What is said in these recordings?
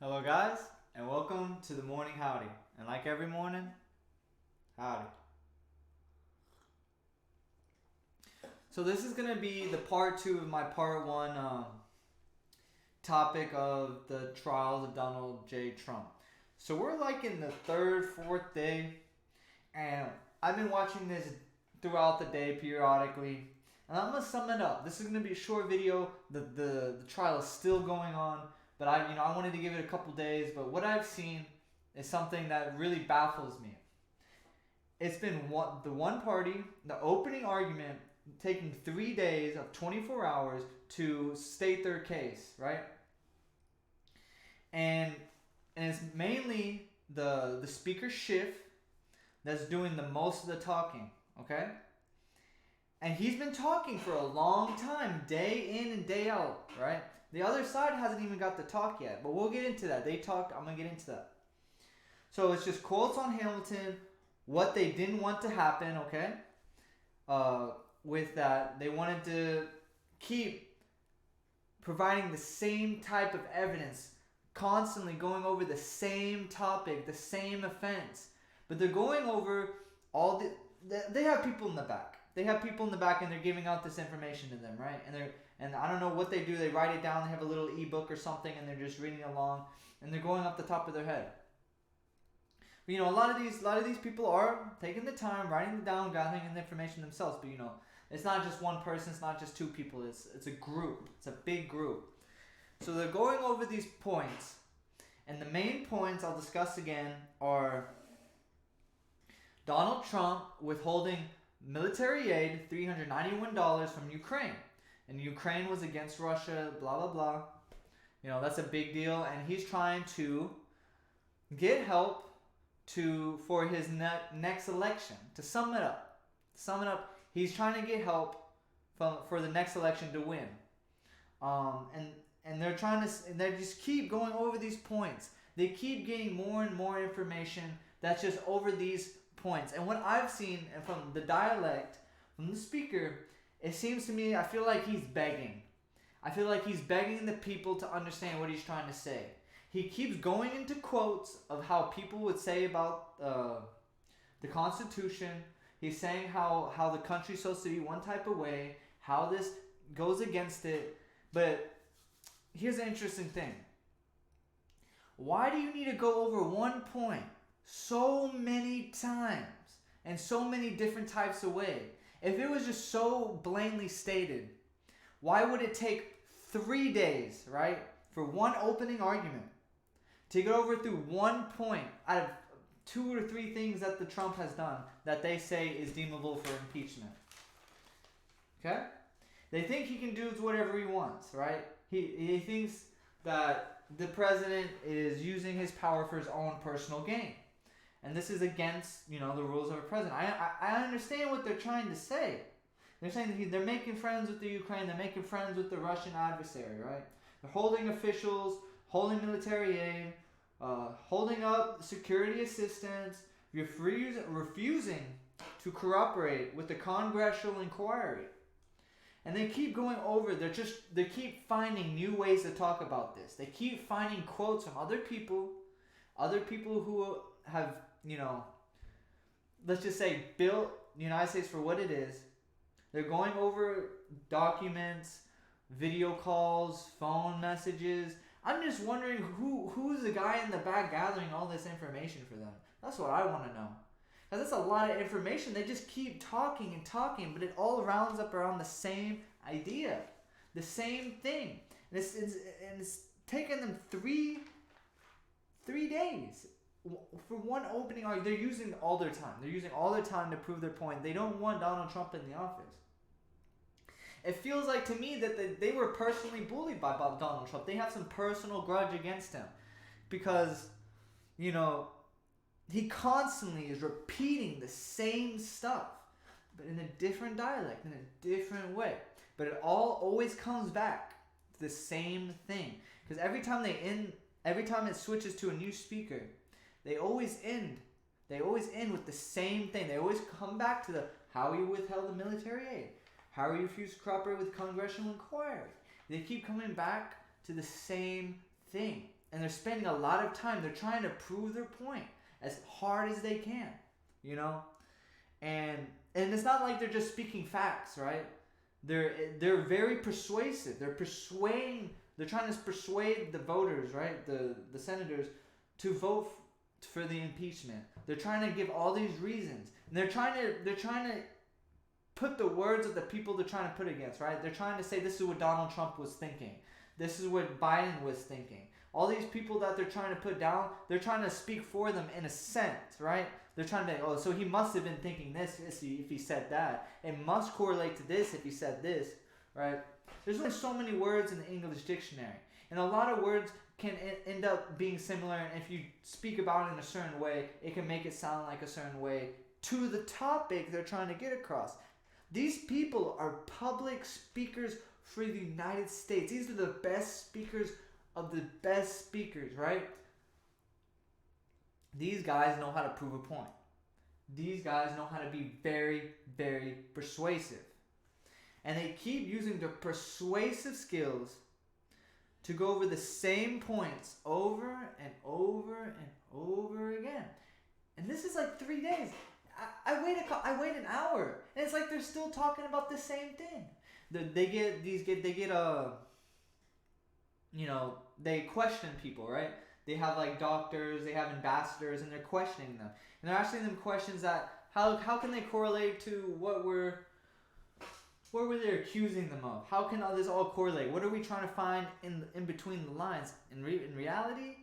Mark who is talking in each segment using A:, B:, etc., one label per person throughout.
A: Hello guys, and welcome to the morning howdy. And like every morning, howdy. So this is going to be the part 2 of my part 1 topic of the trials of Donald J. Trump. So we're like in the third, fourth day, and I've been watching this throughout the day periodically. And I'm going to sum it up. This is going to be a short video. The trial is still going on. But I wanted to give it a couple days. But what I've seen is something that really baffles me. It's been the one party, the opening argument, taking 3 days of 24 hours to state their case, right? And it's mainly the speaker Schiff that's doing the most of the talking, okay? And he's been talking for a long time, day in and day out, right? The other side hasn't even got to talk yet, but we'll get into that. They talked, I'm going to get into that. So it's just quotes on Hamilton, what they didn't want to happen, okay? With that, they wanted to keep providing the same type of evidence, constantly going over the same topic, the same offense. But they're going over they have people in the back. They have people in the back and they're giving out this information to them, right? And I don't know what they do. They write it down. They have a little ebook or something, and they're just reading along, and they're going off the top of their head. But, a lot of these people are taking the time, writing it down, gathering the information themselves. But it's not just one person. It's not just two people. It's a group. It's a big group. So they're going over these points, and the main points I'll discuss again are Donald Trump withholding military aid, $391 from Ukraine. And Ukraine was against Russia, blah, blah, blah. That's a big deal. And he's trying to get help for his next election. To sum it up, he's trying to get help for the next election to win. And they're they just keep going over these points. They keep getting more and more information that's just over these points. And what I've seen from the dialect, from the speaker, it seems to me, I feel like he's begging. I feel like he's begging the people to understand what he's trying to say. He keeps going into quotes of how people would say about the Constitution. He's saying how the country's supposed to be one type of way, how this goes against it. But here's an interesting thing. Why do you need to go over one point so many times and so many different types of way? If it was just so blatantly stated, why would it take 3 days, right, for one opening argument to go over through one point out of 2 or 3 things that the Trump has done that they say is deemable for impeachment? Okay? They think he can do whatever he wants, right? He thinks that the president is using his power for his own personal gain. And this is against, the rules of a president. I understand what they're trying to say. They're saying that they're making friends with the Ukraine. They're making friends with the Russian adversary, right? They're holding officials, holding military aid, holding up security assistance, refusing to cooperate with the congressional inquiry. And they keep going over. They keep finding new ways to talk about this. They keep finding quotes from other people who have, let's just say, built the United States for what it is. They're going over documents, video calls, phone messages. I'm just wondering who's the guy in the back gathering all this information for them. That's what I want to know. Because that's a lot of information. They just keep talking and talking, but it all rounds up around the same idea, the same thing. And it's taken them three days for one opening argument. They're using all their time. They're using all their time to prove their point. They don't want Donald Trump in the office. It feels like to me that they were personally bullied by Donald Trump. They have some personal grudge against him because, he constantly is repeating the same stuff, but in a different dialect, in a different way. But it all always comes back to the same thing. Because every time it switches to a new speaker, they always end with the same thing. They always come back to how he withheld the military aid, how he refused to cooperate with congressional inquiry. They keep coming back to the same thing. and they're spending a lot of time. They're trying to prove their point as hard as they can, you know? And it's not like they're just speaking facts, right? They're very persuasive. They're trying to persuade the voters, right? The senators to vote for the impeachment. They're trying to give all these reasons. And they're trying to put the words of the people they're trying to put against, right? They're trying to say this is what Donald Trump was thinking. This is what Biden was thinking. All these people that they're trying to put down, they're trying to speak for them in a sense, right? They're trying to, oh, so he must have been thinking this if he said that. It must correlate to this if he said this, right? There's only so many words in the English dictionary. And a lot of words can end up being similar. And if you speak about it in a certain way, it can make it sound like a certain way to the topic they're trying to get across. These people are public speakers for the United States. These are the best speakers of the best speakers, right? These guys know how to prove a point. These guys know how to be very, very persuasive. And they keep using their persuasive skills to go over the same points over and over and over again. And this is like 3 days. I wait an hour, and it's like they're still talking about the same thing. They question people, right? They have like doctors, they have ambassadors, and they're questioning them. And they're asking them questions that how can they correlate to what were they accusing them of? How can all this all correlate? What are we trying to find in between the lines? In reality,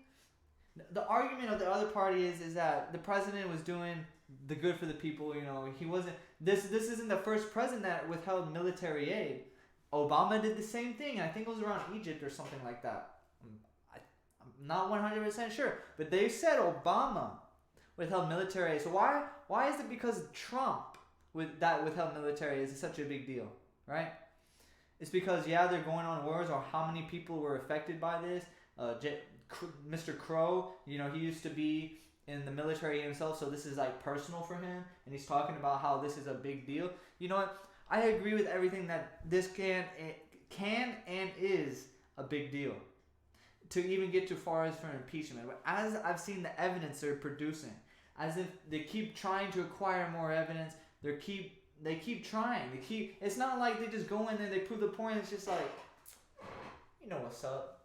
A: the argument of the other party is that the president was doing the good for the people. You know, he wasn't. This isn't the first president that withheld military aid. Obama did the same thing. I think it was around Egypt or something like that. I'm not 100% sure, but they said Obama withheld military aid. So why is it because Trump withheld military aid is such a big deal, right? It's because they're going on wars, or how many people were affected by this. Mr. Crow, he used to be in the military himself, so this is like personal for him, and he's talking about how this is a big deal. You know what? I agree with everything that this can and is a big deal to even get too far as for impeachment. But as I've seen the evidence they're producing, as if they keep trying to acquire more evidence, they keep trying. It's not like they just go in there, they prove the point. It's just like, you know what's up.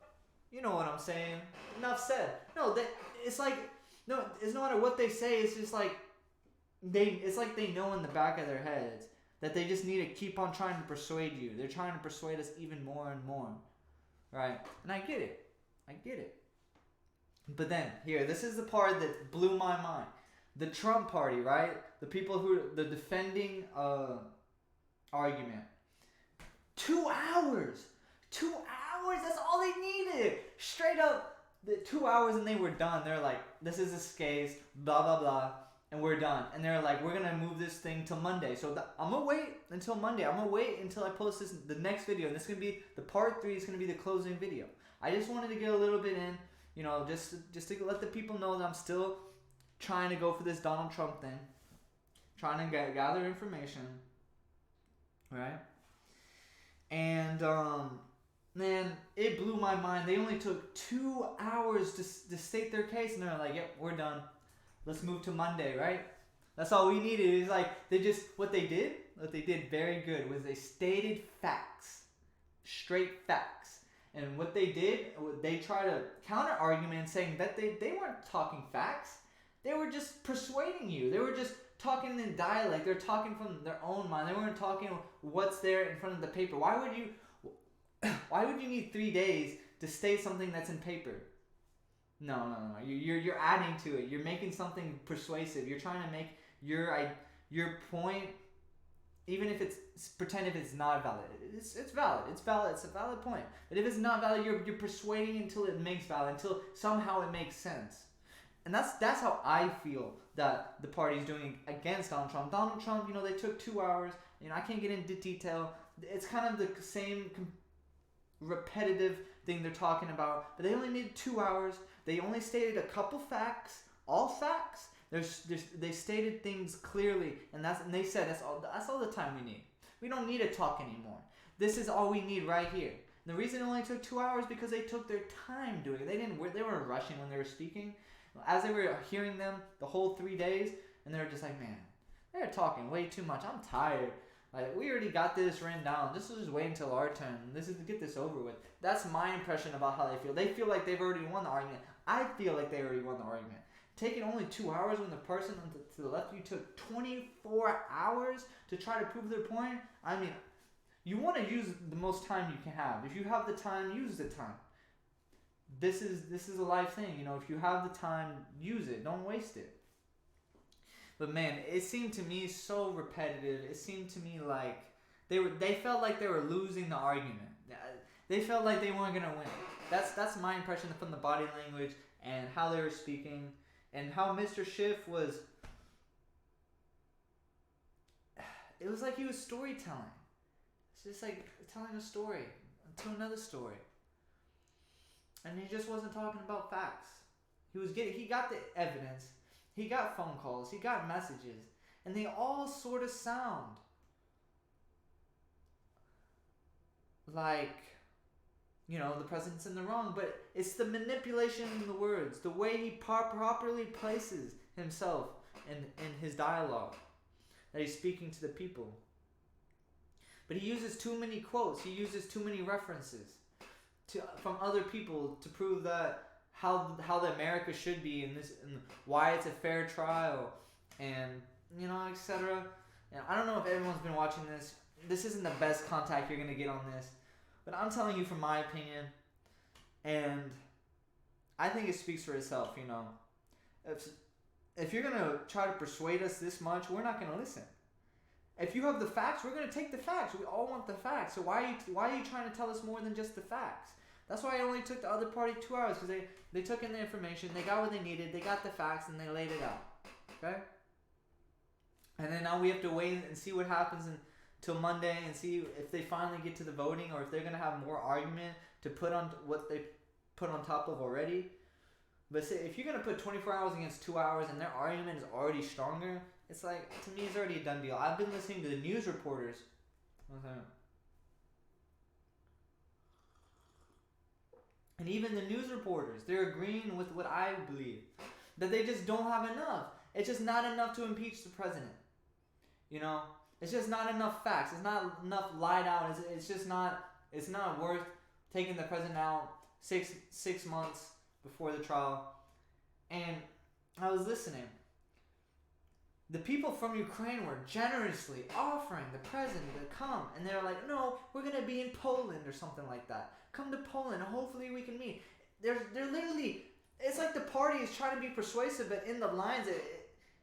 A: You know what I'm saying. Enough said. No, it's like, no, it's no matter what they say. It's just like it's like they know in the back of their heads that they just need to keep on trying to persuade you. They're trying to persuade us even more and more, right? And I get it. But then, this is the part that blew my mind. The Trump party, right? The people the defending argument. 2 hours! 2 hours! That's all they needed! Straight up, the 2 hours and they were done. They're like, this is this case, blah, blah, blah, and we're done. And they're like, we're gonna move this thing till Monday. So I'm gonna wait until Monday. I'm gonna wait until I post the next video. And this is gonna be, the part 3 is gonna be the closing video. I just wanted to get a little bit in, just to let the people know that I'm still trying to go for this Donald Trump thing. Trying to gather information. Right? And, man, it blew my mind. They only took 2 hours to state their case, and they're like, yep, we're done. Let's move to Monday, right? That's all we needed. It's like, what they did very good was they stated facts. Straight facts. And what they did, they tried to counter argument saying that they weren't talking facts. They were just persuading you. They were just talking in dialect. They're talking from their own mind. They weren't talking what's there in front of the paper. Why would you need 3 days to state something that's in paper? No. You're adding to it. You're making something persuasive. You're trying to make your point, even if pretend if it's not valid. It's valid. It's valid. It's a valid point. But if it's not valid, you're persuading until it makes valid, until somehow it makes sense. And that's how I feel that the party's doing against Donald Trump. Donald Trump, they took 2 hours. I can't get into detail. It's kind of the same repetitive thing they're talking about, but they only needed 2 hours. They only stated a couple facts, all facts. They stated things clearly, and they said that's all the time we need. We don't need to talk anymore. This is all we need right here. And the reason it only took 2 hours because they took their time doing it. They weren't rushing when they were speaking. As they were hearing them the whole 3 days, and they were just like, man, they're talking way too much. I'm tired. Like, we already got this written down. This is just wait until our turn. This is to get this over with. That's my impression about how they feel. They feel like they've already won the argument. I feel like they already won the argument. Taking only 2 hours when the person to the left of you took 24 hours to try to prove their point. I mean, you want to use the most time you can have. If you have the time, use the time. This is a life thing. You know, if you have the time, use it. Don't waste it. But man, it seemed to me so repetitive. It seemed to me like they felt like they were losing the argument. They felt like they weren't gonna win. That's my impression from the body language and how they were speaking and how Mr. Schiff was. It was like he was storytelling. It's just like telling a story to another story. And he just wasn't talking about facts. He got the evidence. He got phone calls, he got messages, and they all sort of sound like, you know, the president's in the wrong, but it's the manipulation in the words, the way he properly places himself in his dialogue that he's speaking to the people. But he uses too many quotes, he uses too many references from other people to prove that how the America should be and why it's a fair trial and, you know, etc. And I don't know if everyone's been watching this. This isn't the best contact you're gonna get on this, but I'm telling you from my opinion, and I think it speaks for itself. You know, if you're gonna try to persuade us this much, we're not gonna listen. If you have the facts, we're gonna take the facts. We all want the facts. So why are you trying to tell us more than just the facts? That's why it only took the other party 2 hours, because they took in the information, they got what they needed, they got the facts, and they laid it out. Okay? And then now we have to wait and see what happens until Monday and see if they finally get to the voting or if they're going to have more argument to put on what they put on top of already. But say, if you're going to put 24 hours against 2 hours and their argument is already stronger, it's like, to me, it's already a done deal. I've been listening to the news reporters. And even the news reporters, they're agreeing with what I believe. That they just don't have enough. It's just not enough to impeach the president. You know? It's just not enough facts. It's not enough lied out. It's just not, it's not worth taking the president out six months before the trial. And I was listening. The people from Ukraine were generously offering the president to come. And they're like, no, we're going to be in Poland or something like that. Come to Poland, hopefully we can meet. They're literally, it's like the party is trying to be persuasive, but in the lines,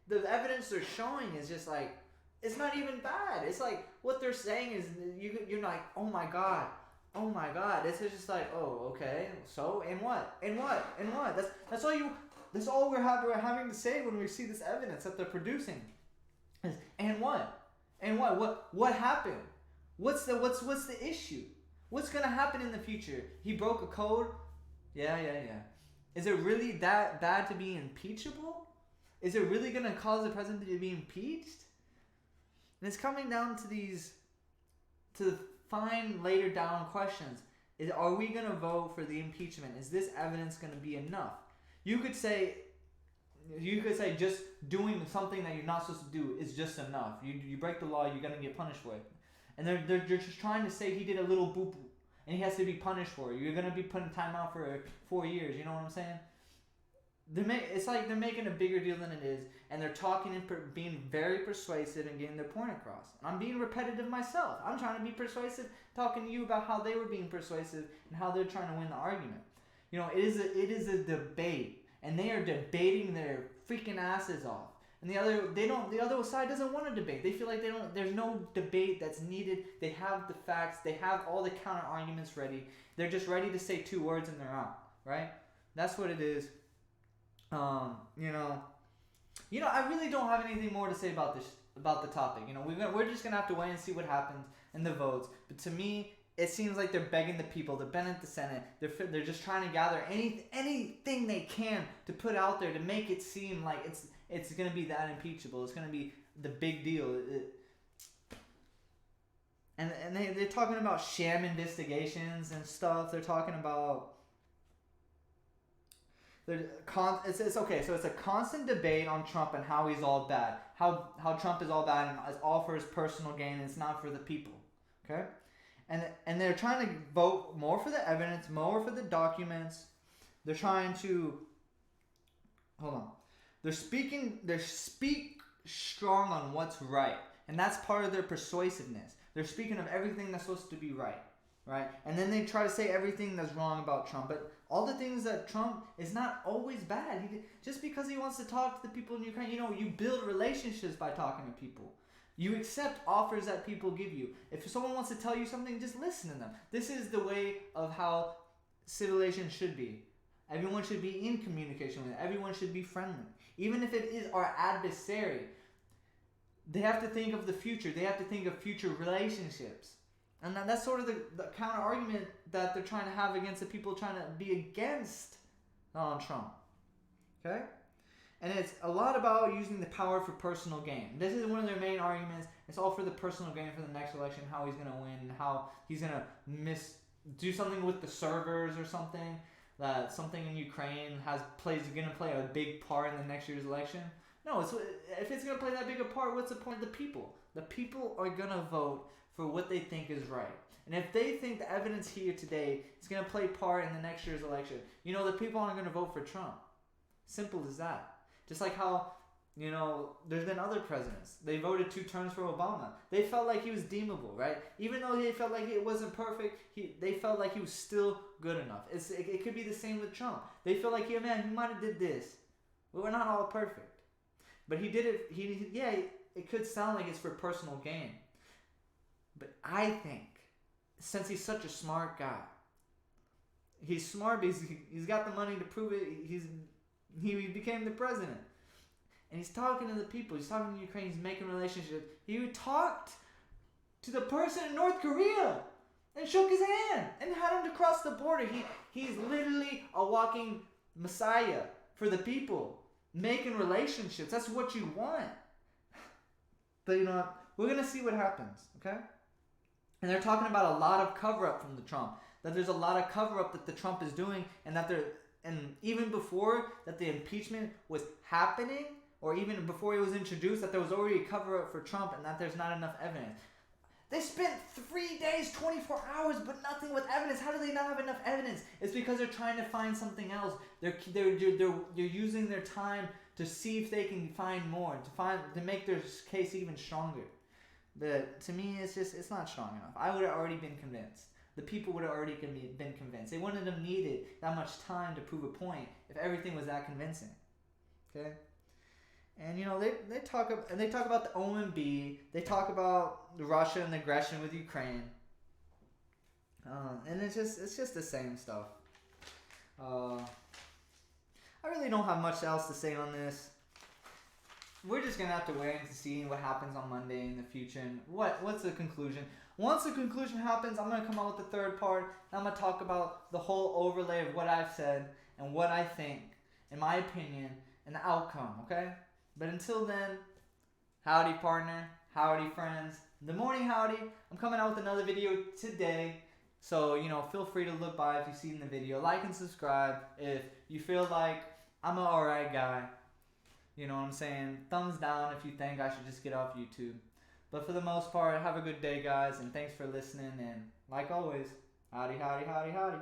A: the evidence they're showing is just like, it's not even bad. It's like, what they're saying is, you're like, oh my God. This is just like, oh, okay, so, and what? That's all we're having to say when we see this evidence that they're producing. And what? What happened? What's the issue? What's going to happen in the future? He broke a code? Yeah. Is it really that bad to be impeachable? Is it really going to cause the president to be impeached? And it's coming down to the fine later down questions. Are we going to vote for the impeachment? Is this evidence going to be enough? You could say just doing something that you're not supposed to do is just enough. You break the law, you're going to get punished for it. And they're just trying to say he did a little boo-boo, and he has to be punished for it. You're going to be put in timeout for 4 years. You know what I'm saying? It's like they're making a bigger deal than it is, and they're talking and being very persuasive and getting their point across. And I'm being repetitive myself. I'm trying to be persuasive, talking to you about how they were being persuasive and how they're trying to win the argument. You know, it is a debate, and they are debating their freaking asses off. And the other side doesn't want to debate. They feel like there's no debate that's needed. They have the facts. They have all the counter arguments ready. They're just ready to say 2 words and they're out, right? That's what it is. You know, I really don't have anything more to say about the topic. You know, we're just gonna have to wait and see what happens in the votes. But to me, it seems like they're begging the people. They're begging the Senate. They're just trying to gather anything they can to put out there to make it seem like it's gonna be that impeachable. It's gonna be the big deal. and they're talking about sham investigations and stuff. They're talking about it's okay. So it's a constant debate on Trump and how he's all bad. How Trump is all bad and it's all for his personal gain and it's not for the people. Okay, and they're trying to vote more for the evidence, more for the documents. They're trying to hold on. They speak strong on what's right, and that's part of their persuasiveness. They're speaking of everything that's supposed to be right, right? And then they try to say everything that's wrong about Trump, but all the things that Trump is not always bad. Just because he wants to talk to the people in Ukraine, you build relationships by talking to people. You accept offers that people give you. If someone wants to tell you something, just listen to them. This is the way of how civilization should be. Everyone should be in communication with it. Everyone should be friendly. Even if it is our adversary, they have to think of the future. They have to think of future relationships. And that's sort of the counter argument that they're trying to have against the people trying to be against Donald Trump. Okay? And it's a lot about using the power for personal gain. This is one of their main arguments. It's all for the personal gain for the next election, how he's going to win, and how he's going to do something with the servers or something. That something in Ukraine going to play a big part in the next year's election. No, if it's going to play that big a part, what's the point of the people? The people are going to vote for what they think is right. And if they think the evidence here today is going to play part in the next year's election, the people aren't going to vote for Trump. Simple as that. Just like how, there's been other presidents. They voted 2 terms for Obama. They felt like he was deemable, right? Even though they felt like it wasn't perfect, they felt like he was still good enough. It could be the same with Trump. They feel like, he might have did this. But we're not all perfect. But he did it, it could sound like it's for personal gain. But I think, since he's such a smart guy, he's smart because he's got the money to prove it. He became the president. And he's talking to the people. He's talking to Ukraine. He's making relationships. He talked to the person in North Korea and shook his hand and had him to cross the border. He's literally a walking messiah for the people. Making relationships. That's what you want. But you know what? We're going to see what happens. Okay? And they're talking about a lot of cover-up from the Trump. That there's a lot of cover-up that the Trump is doing, and even before that the impeachment was happening, or even before he was introduced, that there was already a cover-up for Trump and that there's not enough evidence. They spent 3 days, 24 hours, but nothing with evidence. How do they not have enough evidence? It's because they're trying to find something else. They're using their time to see if they can find more, to make their case even stronger. But to me, it's not strong enough. I would have already been convinced. The people would have already been convinced. They wouldn't have needed that much time to prove a point if everything was that convincing. Okay? And they talk about the OMB. They talk about Russia and the aggression with Ukraine. And it's just the same stuff. I really don't have much else to say on this. We're just gonna have to wait and see what happens on Monday in the future and what's the conclusion. Once the conclusion happens, I'm gonna come out with the third part. And I'm gonna talk about the whole overlay of what I've said and what I think, in my opinion, and the outcome. Okay. But until then, howdy partner, howdy friends. The morning howdy. I'm coming out with another video today. So, feel free to look by if you've seen the video. Like and subscribe if you feel like I'm an alright guy. You know what I'm saying? Thumbs down if you think I should just get off YouTube. But for the most part, have a good day, guys. And thanks for listening. And like always, howdy, howdy, howdy, howdy.